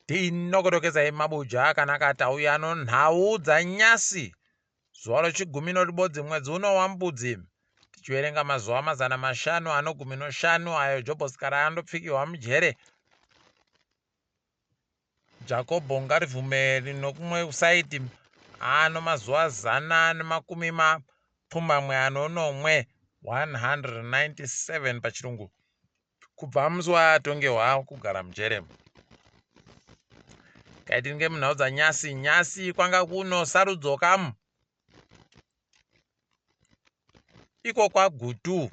Tinokutokezai mabuja akanaka tauya nhau dzanyasi. Zuva rechigumi noribodzi mwedzi uno waMbudzi. Tichiverenga mazuva 505 ayo Jobhosikara andopfikiwa mujere. Jakobho ngarivume rinokumwe usaiti ano mazuva 197 pachirungu. Kubva musi watongerwa kugara mujere. Kaitinge munhau dzanyasi. Nyasi kwanga kuno sarudzo kamu. Iko kwaGutu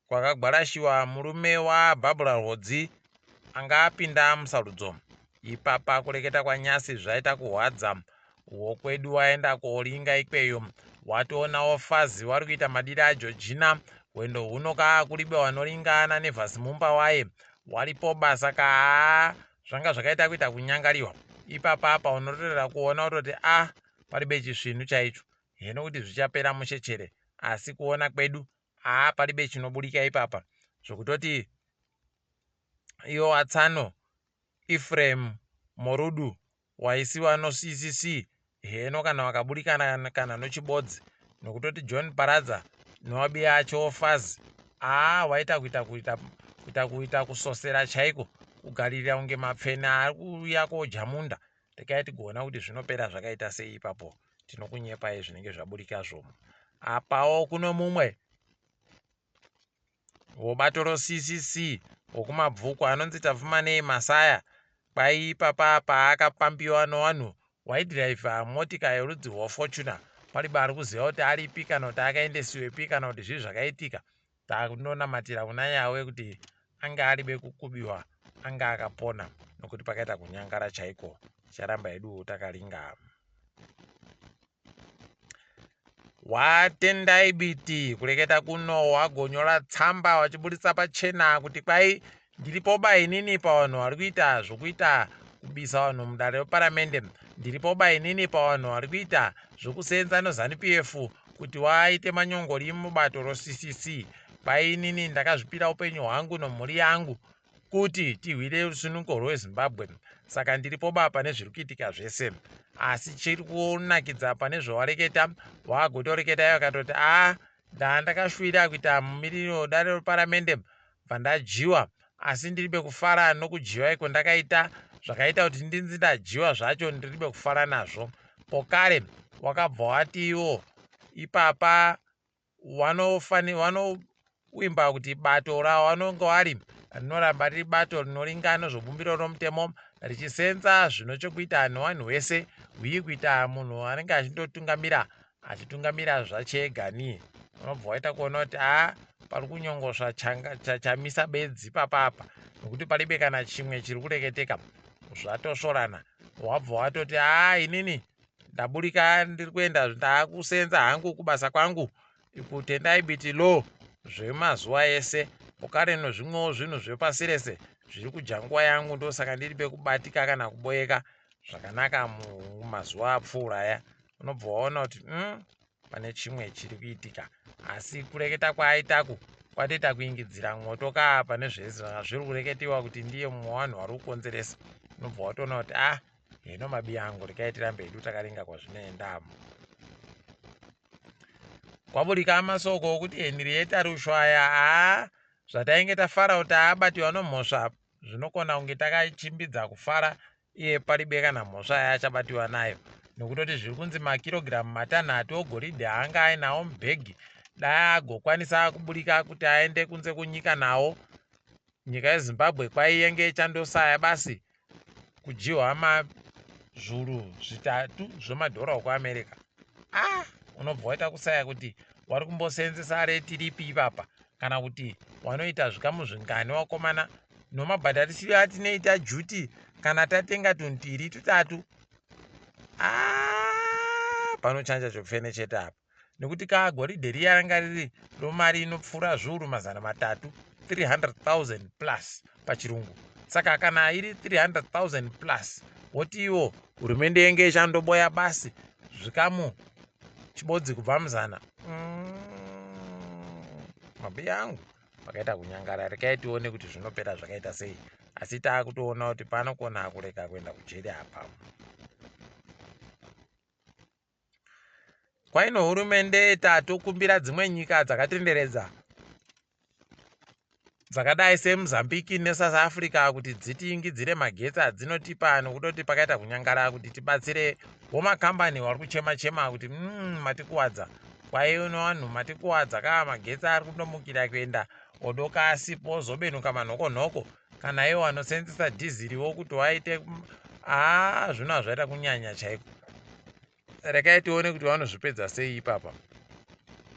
kwakagwarashiwa murume waBhabhura Rhodzi anga apinda musarudzo. Ipapa kureketa kwanyasi zvaita kuhwadza. Wokwedu waenda koringa ikweyo. Watoonawo fazi wari kuita madiri aJojina. Wendo huno kaakuribe wanoringana nevhasi mumba waye. Waripo basa zvanga zvakaita kuita kunyangariwa. Ipapa apa unotorera kuona utoti paribe chisvinu chaicho. Hino kuti zvichapera mushechere. Asi kuona kwedu paribe chinoburika ipapa. Zvokutoti iyo atsano Ephraim Morudu waisiwa noCCC. Heno kana wakaburikana kana noChibodzi. Nokutoti John Paradza nowabiya acho fazi. Waita kuita kusosera chaiko. Kugarira unge mapfene ari kuuya kojamunda. Tekai tigoona kuti zvinopera zvakaita sei ipapo. Tinokunyepai zvinenge zvaburika zvomu. Apawo kuno mumwe wobatoro CCC wokumabvuku anonzi Tafumanei Masaya. Kwai papa paakapambiwa nowanhu waidhiraivha motika yerudzi rweFortuna. Paribe ari kuziva kuti aripi kana kuti akaendesiwepi kana kuti zvii zvakaitika. Takundonamatira kuna Yawe kuti anga aribe kukubiwa anga akapona nokuti pakaita kunyangara chaiko. Ticharamba hedu takaringa. Tendai Biti kureketa kuno wagonyora tsamba wachiburitsa pachena kuti kwai ndiripoba inini pavanhu vari kuita zvokuita kubisa vanhu mudare reparamende. Ndiripoba inini pavanhu vari kuita zvokusenza nozanu PF kuti waite manyongori mubato roCCC. Kwai inini ndakazvipira upenyu hwangu nomhuri yangu kuti tirwire rusunungo rweZimbabwe. Saka ndiripoba pane zviri kuitika zvese. Asi chiri kunakidza pane zvawareketa wagotoreketa iye akatoti ndakashwira kuita mumiriri wedare reparamende pandajiwa. Asi ndiribe kufara nokujiwa iko ndakaita zvakaita kuti ndinzi ndajiwa zvacho ndiribe kufara nazvo. Pokare wakabva wati iwo ipapa wanowimba kuti bato rawanonga wari rinoramba riri bato rinoringana zvobumbiro romutemo richisenza zvinochokuita nevanhu vese. Uye kuita munhu anenge achitungamira zvachegani. Unobva waita kuona kuti pari kunyongosva chamisa bedzi papapa. Nokuti paribe kana chimwe chiri kureketeka. Zvatosvorana. Wabva watoti inini ndaburika ndiri kuenda ndakusenza hangu kubasa kwangu kutendai Biti zvemazuva ese. Pokare nezvimwewo zvinhu zvepasi rese zviri kudya nguva yangu. Ndosaka ndiribe kubatika kana kuboeka zvakanaka mumazuva apfuura aya. Unobva waona kuti pane chimwe chiri kuitika. Asi kureketa kwaaitaku kwatoita kuingidzira mwoto pane zviri kureketiwa kuti ndiye mumwe wanhu vari kukonzeresa. Unobva watoona kuti hino mabi angu rekai tirambe hedu takaringa kwazvinoenda. Kwaburika masoko okuti Henrietta Rushwaya zvatainge tafara kuti abatiwa nomhosva zvinokona kunge takachimbidza kufara iye paribe kana mhosva yaachabatiwa nayo. Nokutoti zviri kunzi makirogiramu 6 ogoridhe anga ainawo mubhegi. Dai agokwanisa kuburika kuti aende kunze kunyika nawo. Nyika yeZimbabwe kwaiyenge ichandosaya basi kujiwa mazvuru 3 zvemadhora okuAmerica. Unobva waita kusaya kuti wari kumbosenzesa reti ripi ipapa kana kuti wanoita zvikamu zvingani wakomana nomabhadharisiro atinoita juti kana tatenga 2-3 panochanja chopfene chete apa. Nekuti goridhe riya ranga riri romari inopfuura zviuru 300,000 300,000 plus pachirungu. Saka kana iri 300,000 plus woti iwo hurumende yenge ichandoboya basi zvikamu chibodzi kubva muzana. Mabi yangu pakaita kunyangara. Rekai tione kuti zvinopera zvakaita sei. asi taakutoona kuti panokona kureka kuenda kujeri apa. Kwaino hurumende tatokumbira dzimwe nyika dzakatenderedza dzakadai seMozambique neSouth Africa kuti dzitiingidzire magetsi adzinotipa nokutoti pakaita kunyangara kuti tibatsire womakambani wari kuchema kuti matikuwadza. Kwaiuno vanhu matikuwadza kaa magetsi ari kundomukira kuenda odoka asipo ozobenuka manhokonhoko kana iwo vanosenzesa dhiziriwo kuti waite zvino hazvaita kunyanya chaiko. Rekai tione kuti vanozvipedza sei ipapa,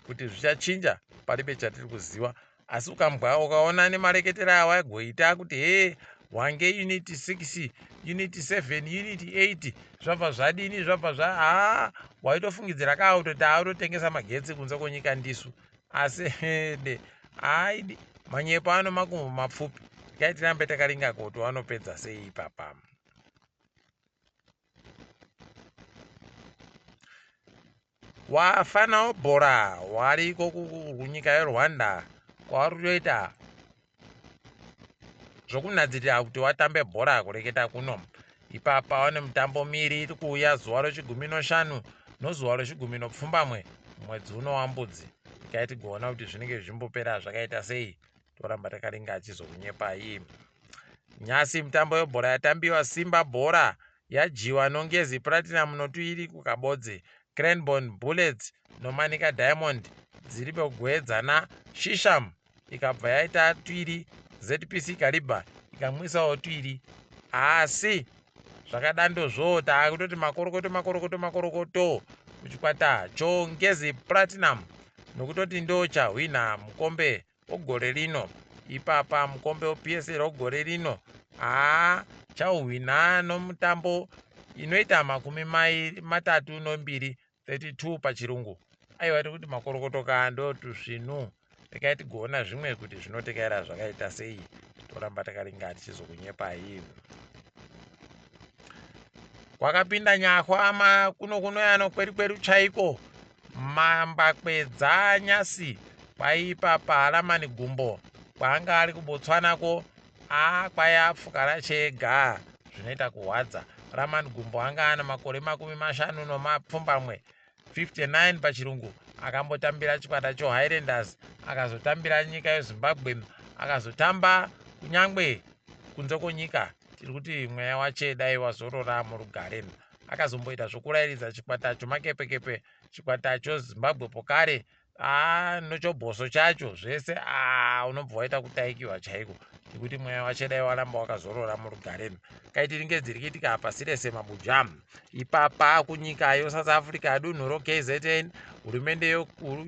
kuti zvichachinja paribe chatiri kuziva. Asi ukaona nemareketero awagoita kuti wange unit 6 unit 7 unit 8 zvabva zvadini zvabva waitofungidzira kaa kutoti autotengesa magetsi kunze kwenyika ndisu. Asi aidi manyepo ano makumbo mapfupi. Rekai tirambe takaringa kuti vanopedza sei ipapa. Wafana bhora wariko kunyika yeRwanda kwavari kutoita zvokunadzirira kuti watambe bhora kureketa kuno. Ipapa wane mitambo miri iri kuuya zuva re15 nozuva re12 mwedzi uno waMbudzi. Rekai tigoona kuti zvinenge zvichimbopera zvakaita sei. Toramba takaringa achizokunyepai. Nyasi mitambo yebhora yatambiwa. Simba bhora yajiwa nongezi platinum notuiri kukabodzi. Cranbourne Bullets noManika Diamond dziri pekuedzana. Shisham ikabva yaita tuiri. ZPC Kariba ikamwisawo tuiri. Asi zvakadandozvo taakutoti makorokoto kuchikwata chongezi platinum nokutoti ndo chahwina mukombe ogore rino. Ipapa mukombe wePSL ogore rino chahwina nomutambo inoita 32 32 pachirungu. Aiwa tikuti makorokoto ndo tuzvinu. Rekai tigoona zvimwe kuti zvinotekaira zvakaita sei. Toramba takaringa tichizokunyepai. Kwakapinda nyahwa kunoyano kweru chaiko. Mambakwe dzanyasi kwaipapa Rahman Gumbo kwaanga ari kubotswanako kwaya fukara chega zvinoita kuhwadza. Rahman Gumbo anga ana makore 50 59 pachirungu. Akambotambira chikwata choHighlanders, akazotambira nyika yeZimbabwe, akazotamba kunyangwe kunze kwenyika. Tiri kuti mweya wache dai wazorora murugare. Akazomboita zvokurayiridza chikwata chomakepekepe, chikwata choZimbabwe pokare nochobhoso chacho zvese unobva waita kutaikiwa chaiko. Nekuti mweya wache dai waramba wakazorora murugare. Kaitiringe dziri kuitika pasi rese mabuja. Ipapa kunyika yeSouth Africa dunhu roKZN, hurumende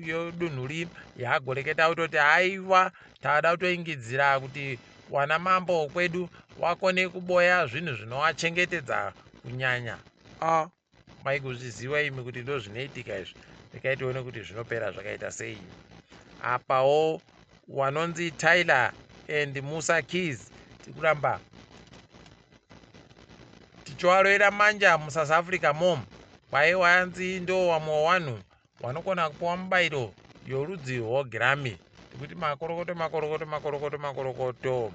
yodunhu ri yagoreketa kutoti aiwa tada kutoingidzira kuti wana mambo kwedu wakone kuboya zvinhu zvinovachengetedza kunyanya. Maigozviziva imi kuti ndo zvinoitika izvi. Rekai tione kuti zvinopera zvakaita sei. Apawo wanonzi Tyler and Musa Keys tikuramba tichiwaroera manja muSouth Africa mom. Kwaiwanzi ndo wamwe wavanhu vanokona kupiwa mubayiro yorudzi rweGrammy. Tikuti makorokoto.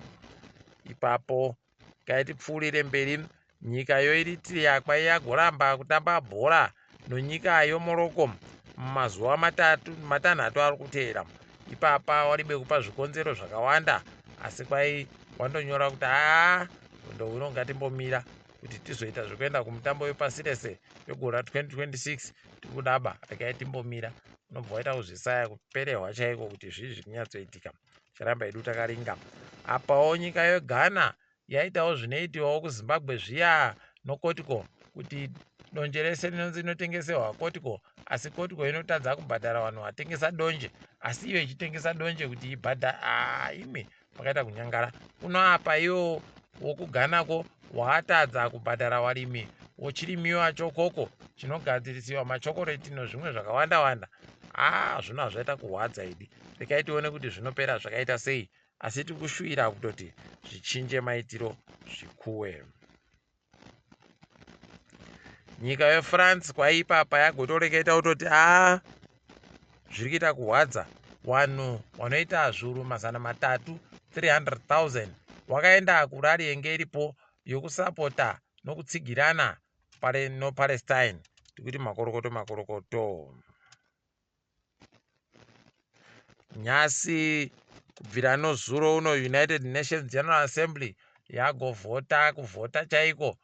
Ipapo ngaitipfuurire mberi. Nyika yoEritrea kwaiyagoramba kutamba bhora nonyika yoMorocco mumazuva matanhatu ari kuteera. Ipapa waribe kupa zvikonzero zvakawanda, asi kwai wandonyora kuti ndo uno ngatimbomira kuti tizoita zvekuenda kumutambo wepasi rese wegore 2026 tikudaba. Rekai timbomira. Unobva waita kuzvisaya kuperehwa chaiko kuti zvizvi kunyatsoitika. Charamba edu takaringa. Apawo nyika yeGhana yaitawo zvinoitiwawo kuZimbabwe zviya nokotiko kuti donje rese rinotengeserwa kotiko, asi kotiko inotadza kubhadhara vanhu vatengesa donje, asi iyo ichitengesa donje kuti ime pakaita kunyangara. Kuno apa iwo wokuGhanako waatadza kubhadhara varimi wochirimiwa chokoko chinogadzirisiwa machokoreti nezvimwe zvakawanda. Zvino hazvaita kuhwadza idi. Rekai tione kuti zvinopera zvakaita sei, asi tikushuvira kutoti zvichinje maitiro zvikuwe. Nyika yeFrance kwaipapa yagotoreketa kutoti zviri kuita kuhwadza. Vanhu vanoita zviuru 300,000 wakaenda kurari yenge iripo yokusapota nokutsigirana noPalestine. Tikuti makorokoto. Nyasi kubvira nozuro uno United Nations General Assembly kuvhota chaiko.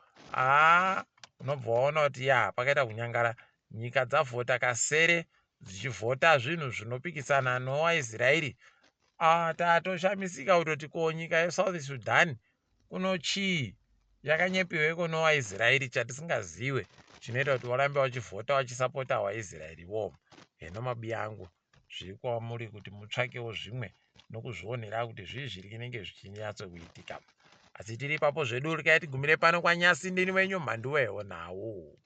Unobva waona kuti pakaita kunyangara. Nyika dzavhota kasere dzichivhota zvinhu zvinopikisana nowaIsraeri. Tatoshamisika kutoti ko nyika yeSouth Sudan kuno chii yakanyepiweko nowaIsraeri chatisingaziwe chinoita kuti warambe wachivhota wachisapota waIsraeri wo. Heno mabi angu zviri kwamuri kuti mutsvakewo zvimwe nokuzvionera kuti zvii zviri kunenge zvichinyatsokuitika. Asi tiri ipapo zvedu rikai tigumire pano kwaNyasi. Ndini wenyu Mhanduwe WeNhau.